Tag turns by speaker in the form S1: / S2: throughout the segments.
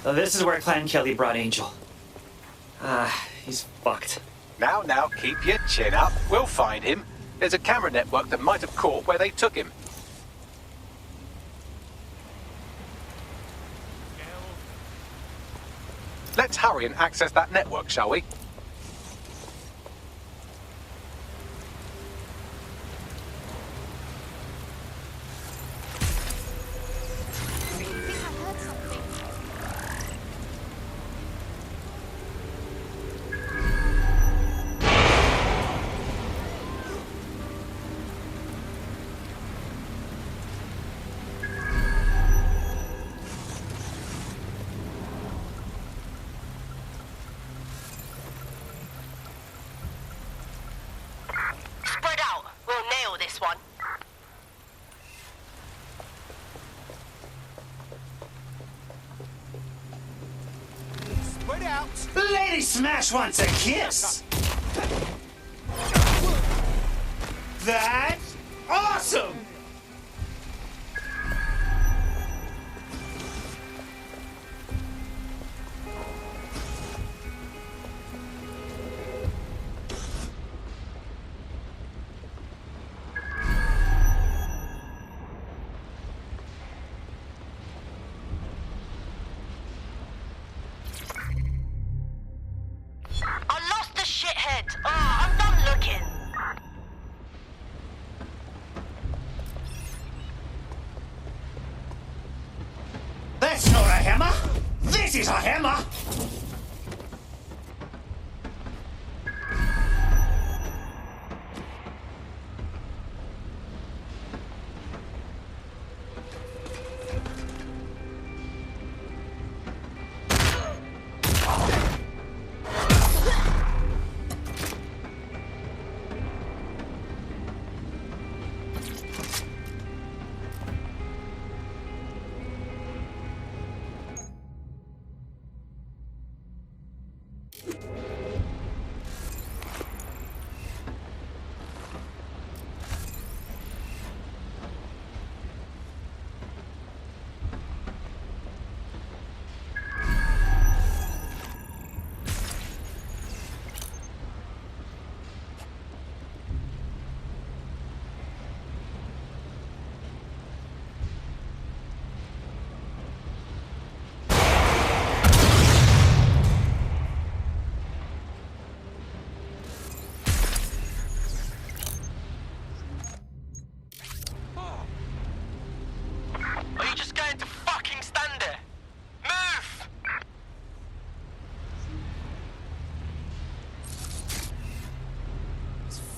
S1: This is where Clan Kelly brought Angel. He's fucked.
S2: Now, keep your chin up. We'll find him. There's a camera network that might have caught where they took him. Let's hurry and access that network, shall we?
S1: Lady Smash wants a kiss! That's awesome! That's not a hammer! This is a hammer!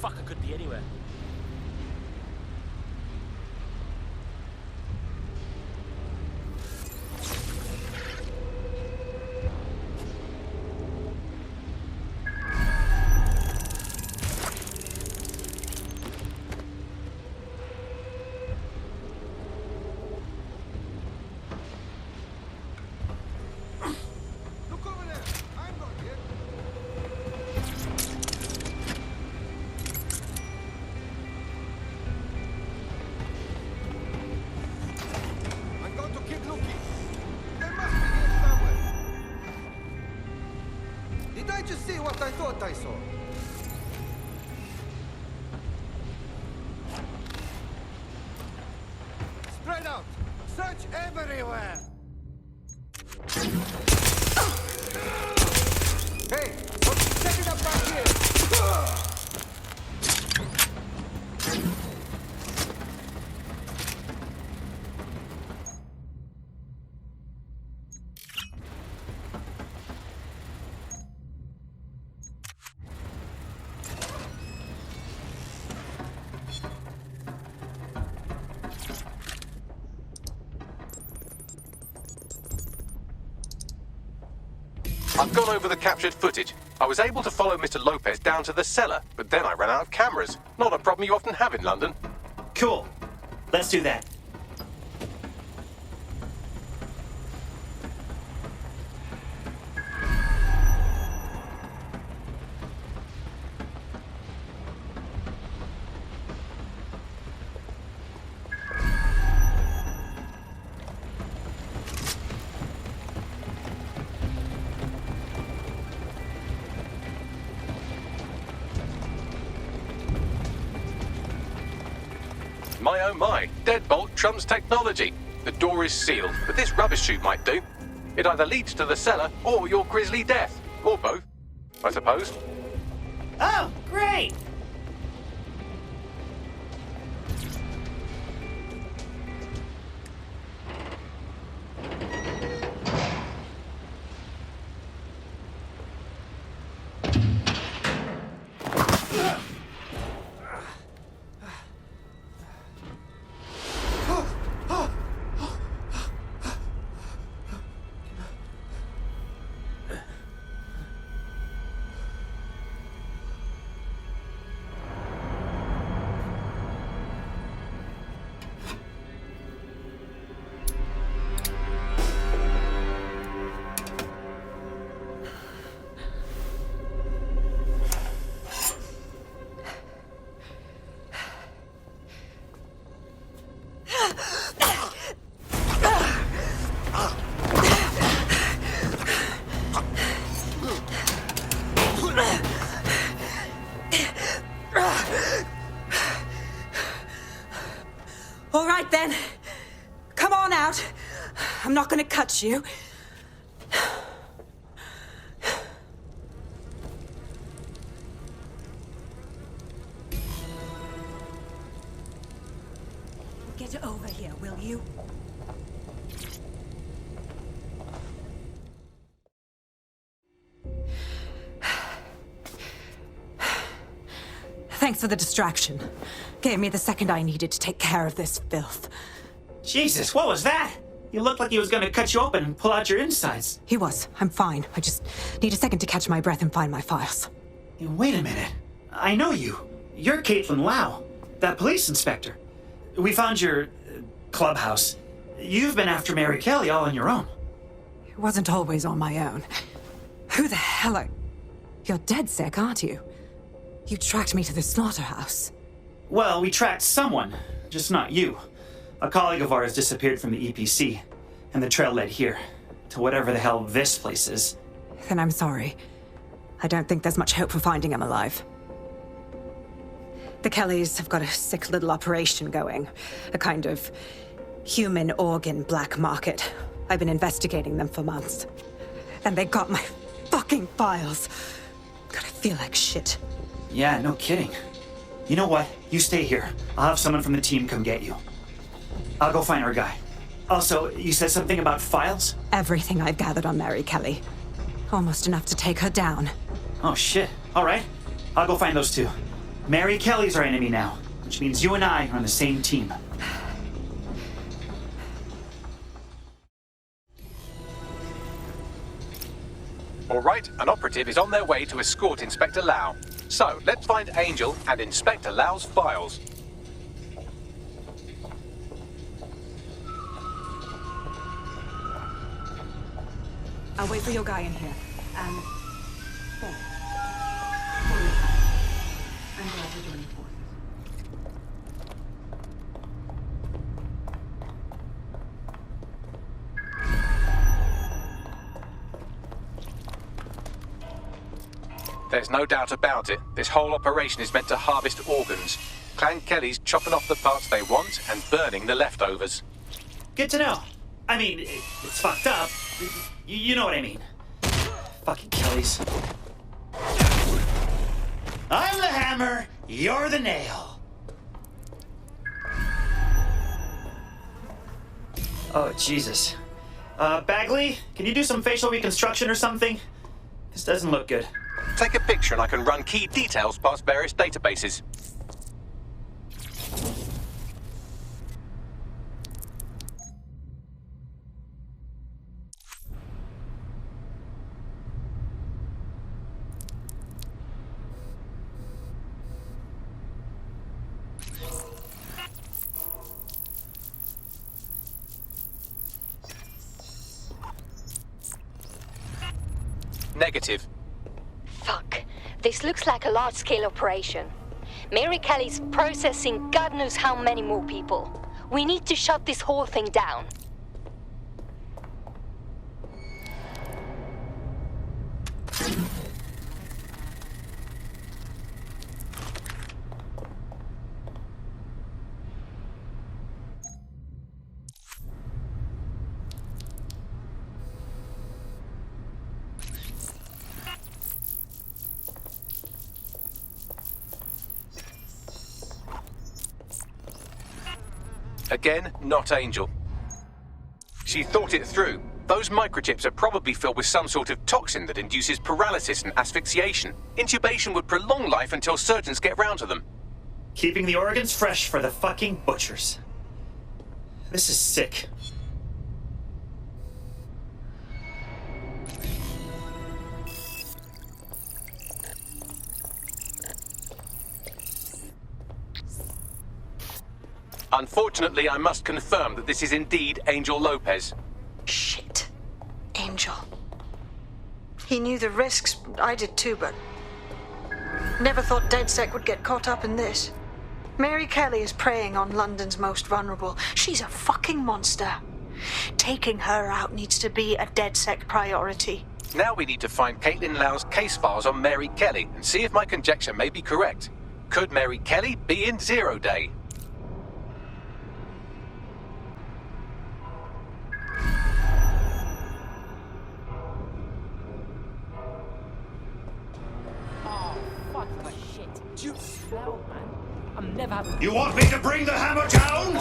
S3: Fucker could be anywhere.
S4: Just see what I thought I saw. Spread out! Search everywhere! Hey! Check it up back here!
S2: I've gone over the captured footage. I was able to follow Mr. Lopez down to the cellar, but then I ran out of cameras. Not a problem you often have in London.
S1: Cool. Let's do that.
S2: My oh my, deadbolt trumps technology. The door is sealed, but this rubbish chute might do. It either leads to the cellar or your grisly death. Or both, I suppose.
S1: Oh, great!
S3: All right, then. Come on out. I'm not gonna cut you. Get over here, will you? Thanks for the distraction. Gave me the second I needed to take care of this filth.
S1: Jesus, what was that? You looked like he was gonna cut you open and pull out your insides.
S3: He was. I'm fine. I just need a second to catch my breath and find my files.
S1: Hey, wait a minute. I know you. You're Caitlin Lau, that police inspector. We found your clubhouse. You've been after Mary Kelly all on your own.
S3: It wasn't always on my own. Who the hell are... You're dead sick, aren't you? You tracked me to the slaughterhouse.
S1: Well, we tracked someone, just not you. A colleague of ours disappeared from the EPC, and the trail led here, to whatever the hell this place is.
S3: Then I'm sorry. I don't think there's much hope for finding him alive. The Kellys have got a sick little operation going. A kind of human organ black market. I've been investigating them for months. And they got my fucking files. God, I feel like shit.
S1: Yeah, no kidding. You know what? You stay here. I'll have someone from the team come get you. I'll go find our guy. Also, you said something about files?
S3: Everything I've gathered on Mary Kelly. Almost enough to take her down.
S1: Oh, shit. All right. I'll go find those two. Mary Kelly's our enemy now, which means you and I are on the same team.
S2: All right, an operative is on their way to escort Inspector Lau. So, let's find Angel and Inspector Lau's files.
S3: I'll wait for your guy in here. And... I'm glad you're joining forces.
S2: There's no doubt about it. This whole operation is meant to harvest organs. Clan Kelly's chopping off the parts they want and burning the leftovers.
S1: Good to know. I mean, it's fucked up. You know what I mean. Fucking Kellys. I'm the hammer, you're the nail. Oh, Jesus. Bagley, can you do some facial reconstruction or something? This doesn't look good.
S2: Take a picture and I can run key details past various databases. Negative.
S5: Fuck. This looks like a large-scale operation. Mary Kelly's processing God knows how many more people. We need to shut this whole thing down.
S2: Again, not Angel. She thought it through. Those microchips are probably filled with some sort of toxin that induces paralysis and asphyxiation. Intubation would prolong life until surgeons get round to them.
S1: Keeping the organs fresh for the fucking butchers. This is sick.
S2: Unfortunately, I must confirm that this is indeed Angel Lopez.
S6: Shit. Angel. He knew the risks. I did too, but... never thought DedSec would get caught up in this. Mary Kelly is preying on London's most vulnerable. She's a fucking monster. Taking her out needs to be a DedSec priority.
S2: Now we need to find Caitlin Lau's case files on Mary Kelly and see if my conjecture may be correct. Could Mary Kelly be in Zero Day?
S7: You want me to bring the hammer down?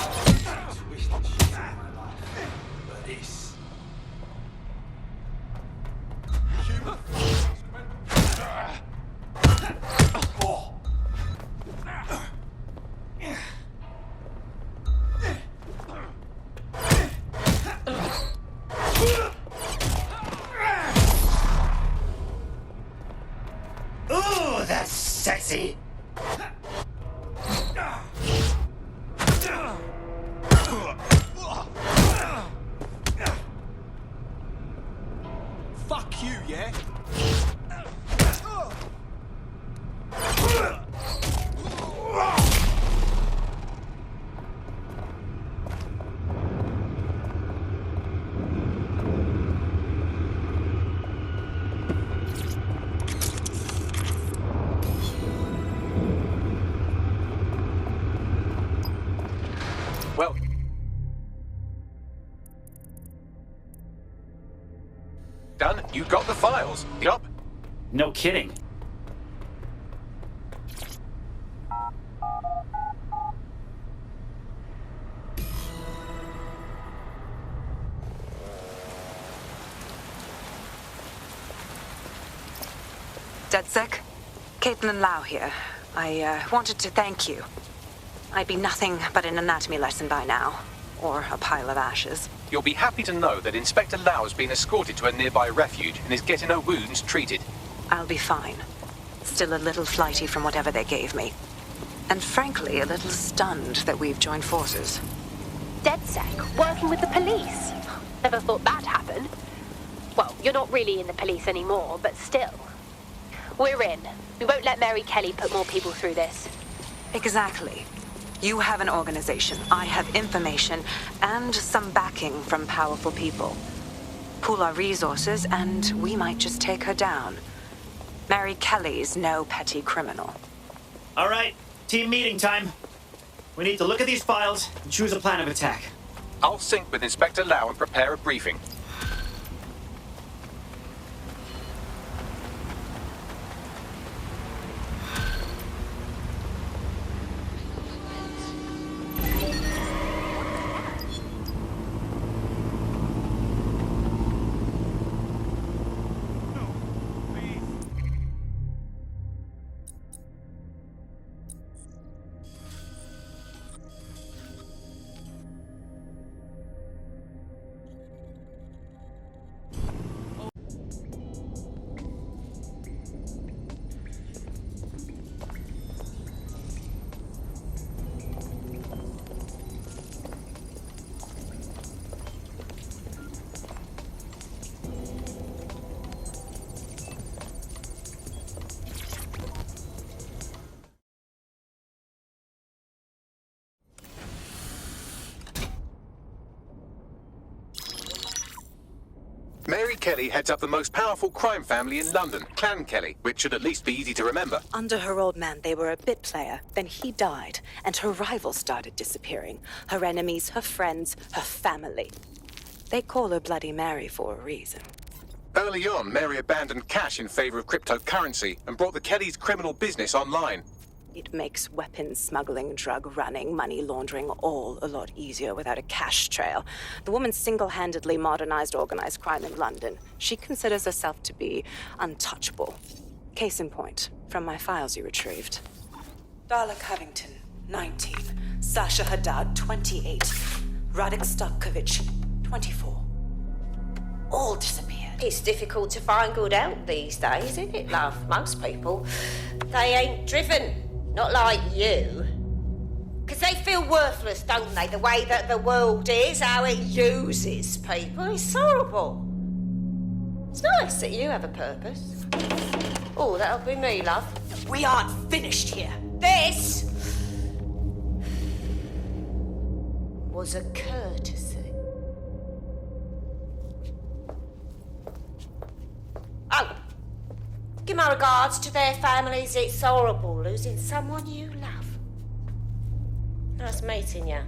S1: Ooh, that's sexy.
S4: Fuck you, yeah?
S2: Well... done? You got the files? Yup.
S1: No kidding.
S3: DedSec? Caitlin Lau here. I wanted to thank you. I'd be nothing but an anatomy lesson by now. Or a pile of ashes.
S2: You'll be happy to know that Inspector Lau has been escorted to a nearby refuge and is getting her wounds treated.
S3: I'll be fine. Still a little flighty from whatever they gave me. And frankly, a little stunned that we've joined forces.
S5: DedSec, working with the police. Never thought that'd happen. Well, you're not really in the police anymore, but still. We're in. We won't let Mary Kelly put more people through this.
S3: Exactly. You have an organization, I have information, and some backing from powerful people. Pool our resources, and we might just take her down. Mary Kelly's no petty criminal.
S1: All right, team meeting time. We need to look at these files and choose a plan of attack.
S2: I'll sync with Inspector Lau and prepare a briefing. Mary Kelly heads up the most powerful crime family in London, Clan Kelly, which should at least be easy to remember.
S3: Under her old man, they were a bit player. Then he died, and her rivals started disappearing. Her enemies, her friends, her family. They call her Bloody Mary for a reason.
S2: Early on, Mary abandoned cash in favor of cryptocurrency and brought the Kellys' criminal business online.
S3: It makes weapons smuggling, drug running, money laundering all a lot easier without a cash trail. The woman single-handedly modernized organized crime in London. She considers herself to be untouchable. Case in point, from my files you retrieved. Darla Covington, 19. Sasha Haddad, 28. Radek Stavkovich, 24. All disappeared.
S8: It's difficult to find good help these days, isn't it, love? Most people, they ain't driven. Not like you. 'Cause they feel worthless, don't they? The way that the world is, how it uses people. It's horrible. It's nice that you have a purpose. Oh, that'll be me, love.
S3: We aren't finished here.
S8: This was a courtesy. Oh, give my regards to their families. It's horrible losing someone you love. Nice meeting you,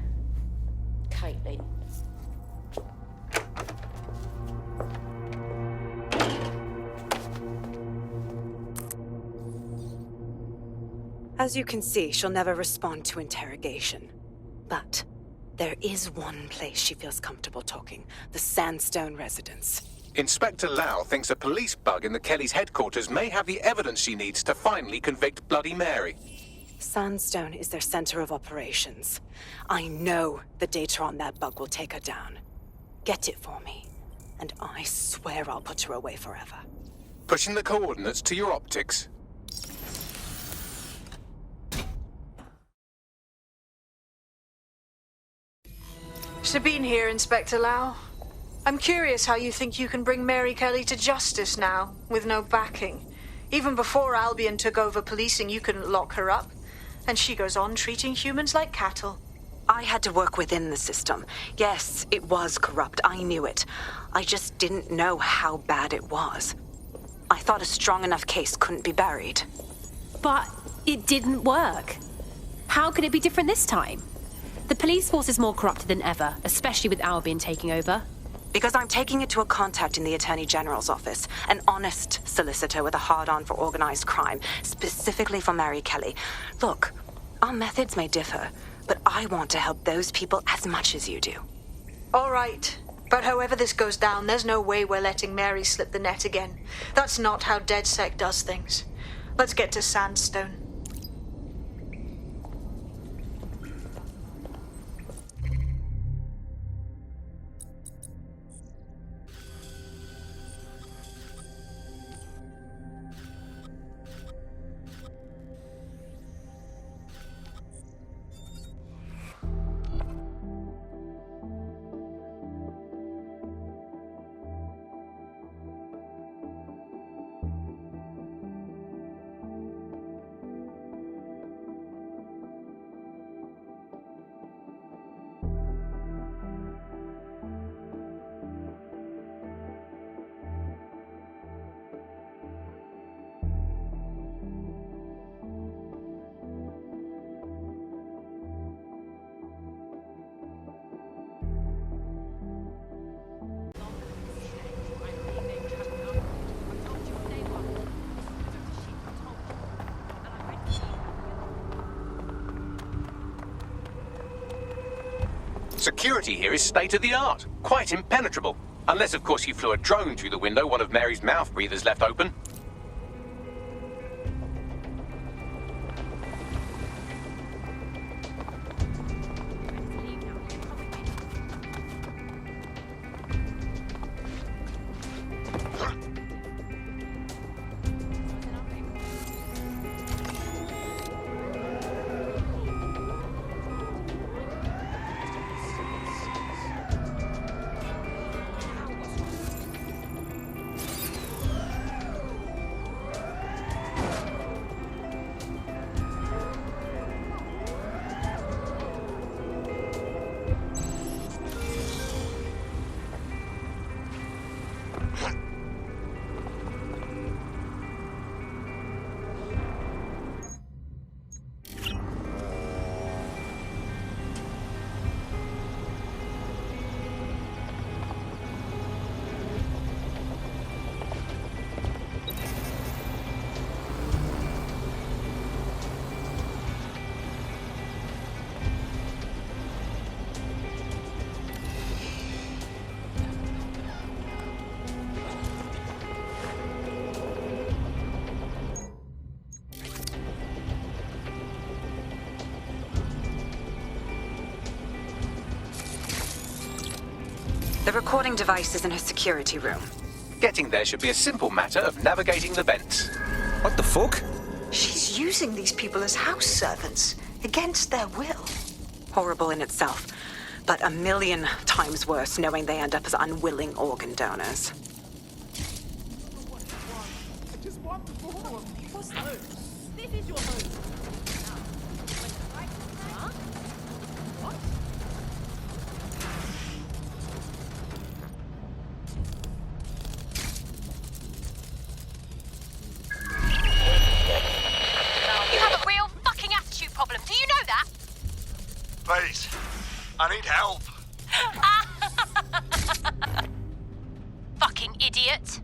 S8: Caitlin.
S3: As you can see, she'll never respond to interrogation. But there is one place she feels comfortable talking, the Sandstone residence.
S2: Inspector Lau thinks a police bug in the Kellys' headquarters may have the evidence she needs to finally convict Bloody Mary.
S3: Sandstone is their center of operations. I know the data on that bug will take her down. Get it for me, and I swear I'll put her away forever.
S2: Pushing the coordinates to your optics.
S6: Sabine here, Inspector Lau. I'm curious how you think you can bring Mary Kelly to justice now, with no backing. Even before Albion took over policing, you couldn't lock her up. And she goes on treating humans like cattle. I had to work within the system. Yes, it was corrupt. I knew it. I just didn't know how bad it was. I thought a strong enough case couldn't be buried.
S5: But it didn't work. How could it be different this time? The police force is more corrupted than ever, especially with Albion taking over.
S3: Because I'm taking it to a contact in the Attorney General's office, an honest solicitor with a hard-on for organized crime, specifically for Mary Kelly. Look, our methods may differ, but I want to help those people as much as you do. All right. But however this goes down, there's no way we're letting Mary slip the net again. That's not how DedSec does things. Let's get to Sandstone.
S2: Security here is state-of-the-art, quite impenetrable. Unless, of course, you flew a drone through the window one of Mary's mouth breathers left open.
S3: The recording device is in her security room.
S2: Getting there should be a simple matter of navigating the vents.
S9: What the fuck?
S6: She's using these people as house servants, against their will.
S3: Horrible in itself, but a million times worse knowing they end up as unwilling organ donors.
S5: You have a real fucking attitude problem. Do you know that?
S7: Please, I need help.
S5: Fucking idiot.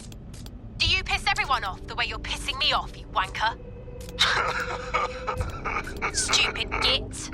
S5: Do you piss everyone off the way you're pissing me off, you wanker? Stupid git.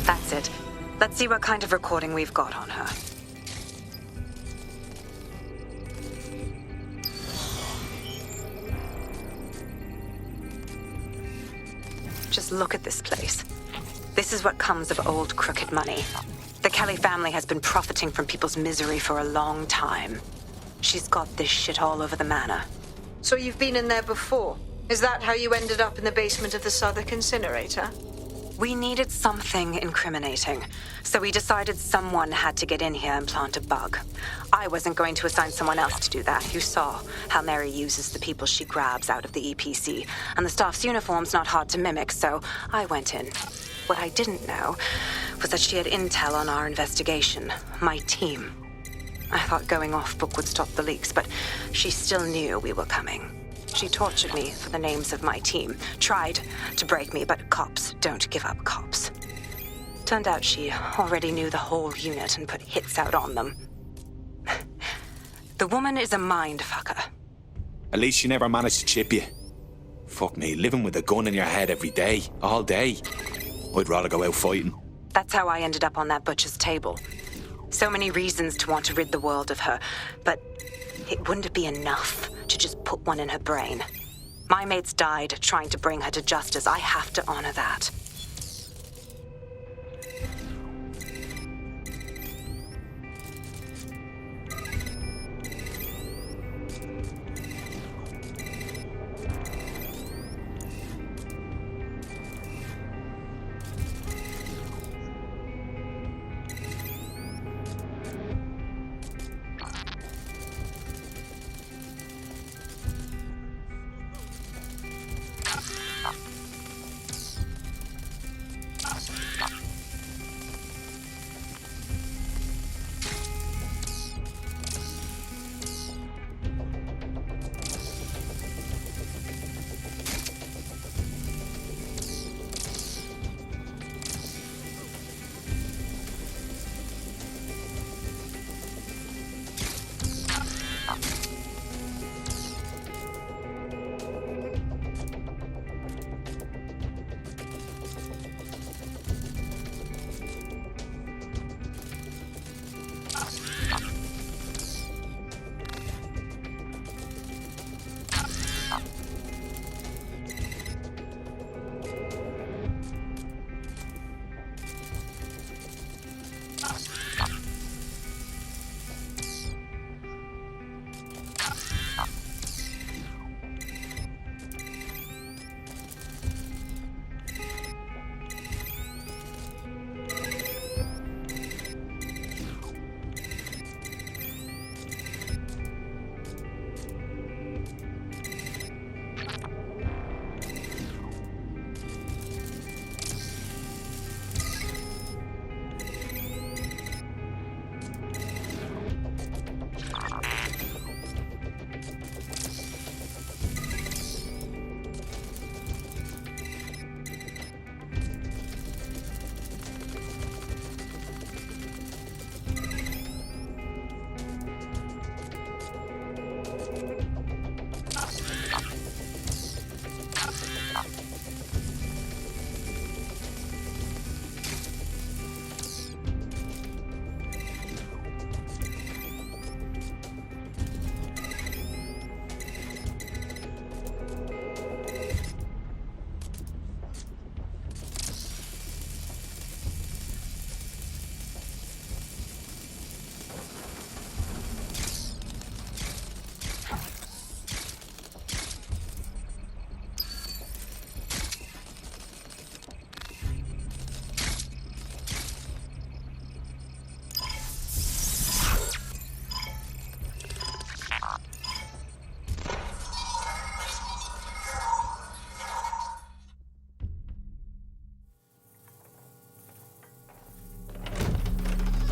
S3: That's it. Let's see what kind of recording we've got on her. Just look at this place. This is what comes of old crooked money. The Kelly family has been profiting from people's misery for a long time. She's got this shit all over the manor.
S6: So you've been in there before? Is that how you ended up in the basement of the Southwark incinerator?
S3: We needed something incriminating, so we decided someone had to get in here and plant a bug. I wasn't going to assign someone else to do that. You saw how Mary uses the people she grabs out of the EPC, and the staff's uniform's not hard to mimic, so I went in. What I didn't know was that she had intel on our investigation, my team. I thought going off book would stop the leaks, but she still knew we were coming. She tortured me for the names of my team, tried to break me, but cops don't give up cops. Turned out she already knew the whole unit and put hits out on them. The woman is a mind fucker.
S9: At least she never managed to chip you. Fuck me, living with a gun in your head every day, all day. I'd rather go out fighting.
S3: That's how I ended up on that butcher's table. So many reasons to want to rid the world of her, but it wouldn't be enough to just put one in her brain. My mates died trying to bring her to justice. I have to honor that.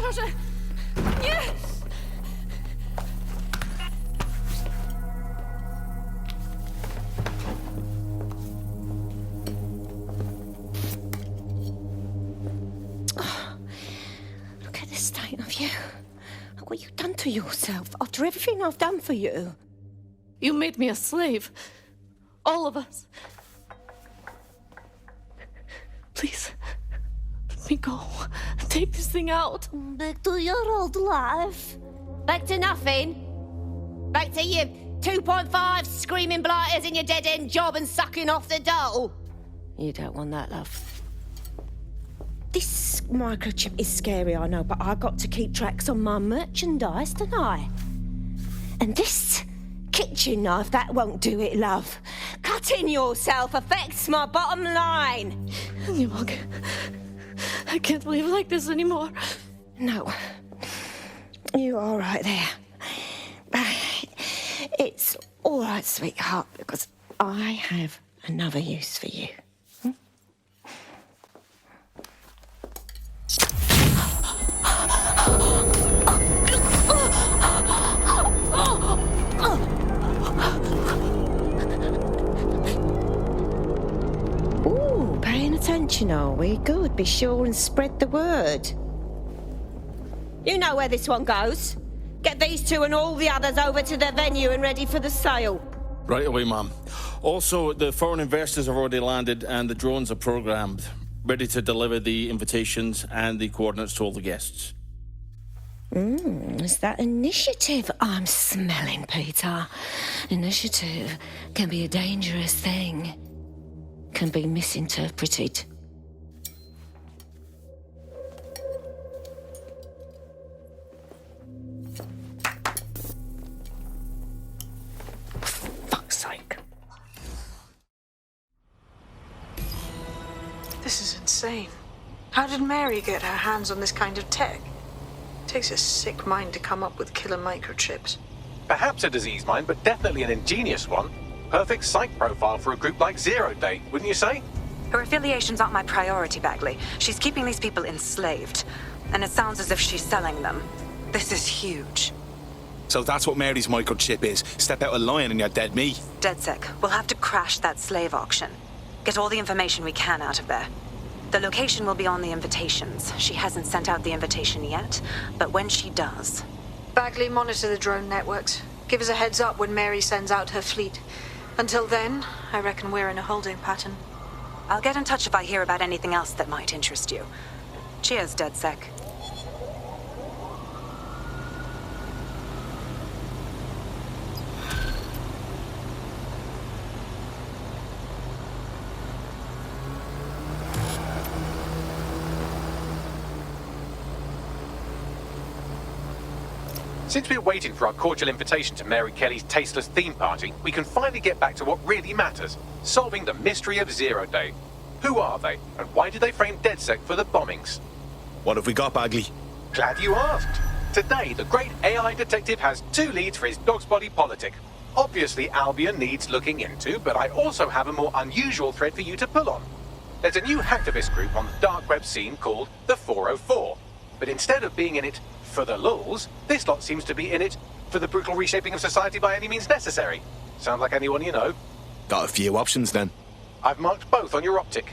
S10: Proszę! Nie!
S8: Look at the state of you. Look what you've done to yourself after everything I've done for you.
S10: You made me a slave. All of us. Please, let me go. Take this thing out.
S8: Back to your old life. Back to nothing. Back to you 2.5 screaming blighters in your dead-end job and sucking off the dole. You don't want that, love. This microchip is scary, I know, but I got to keep tracks on my merchandise, don't I? And this kitchen knife, that won't do it, love. Cutting yourself affects my bottom line.
S10: I can't live like this anymore.
S8: No. You're all right there. It's all right, sweetheart, because I have another use for you. Ooh, paying attention, are we? Good. Be sure and spread the word. You know where this one goes. Get these two and all the others over to the venue and ready for the sale.
S11: Right away, Mum. Also, the foreign investors have already landed and the drones are programmed, ready to deliver the invitations and the coordinates to all the guests.
S8: It's that initiative I'm smelling, Peter. Initiative can be a dangerous thing. Can be misinterpreted. Fuck's sake.
S6: This is insane. How did Mary get her hands on this kind of tech? Takes a sick mind to come up with killer microchips.
S2: Perhaps a disease mind, but definitely an ingenious one. Perfect psych profile for a group like Zero Day, wouldn't you say?
S3: Her affiliations aren't my priority, Bagley. She's keeping these people enslaved. And it sounds as if she's selling them. This is huge.
S9: So that's what Mary's microchip is. Step out of line and you're dead meat.
S3: DedSec, we'll have to crash that slave auction. Get all the information we can out of there. The location will be on the invitations. She hasn't sent out the invitation yet, but when she does...
S6: Bagley, monitor the drone networks. Give us a heads up when Mary sends out her fleet. Until then, I reckon we're in a holding pattern.
S3: I'll get in touch if I hear about anything else that might interest you. Cheers, DedSec.
S2: Since we're waiting for our cordial invitation to Mary Kelly's tasteless theme party, we can finally get back to what really matters, solving the mystery of Zero Day. Who are they, and why did they frame DedSec for the bombings?
S9: What have we got, Bagley?
S2: Glad you asked. Today, the great AI detective has 2 leads for his dog's body politic. Obviously, Albion needs looking into, but I also have a more unusual thread for you to pull on. There's a new hacktivist group on the dark web scene called the 404, but instead of being in it for the lulz, this lot seems to be in it for the brutal reshaping of society by any means necessary. Sound like anyone you know?
S9: Got a few options then.
S2: I've marked both on your optic.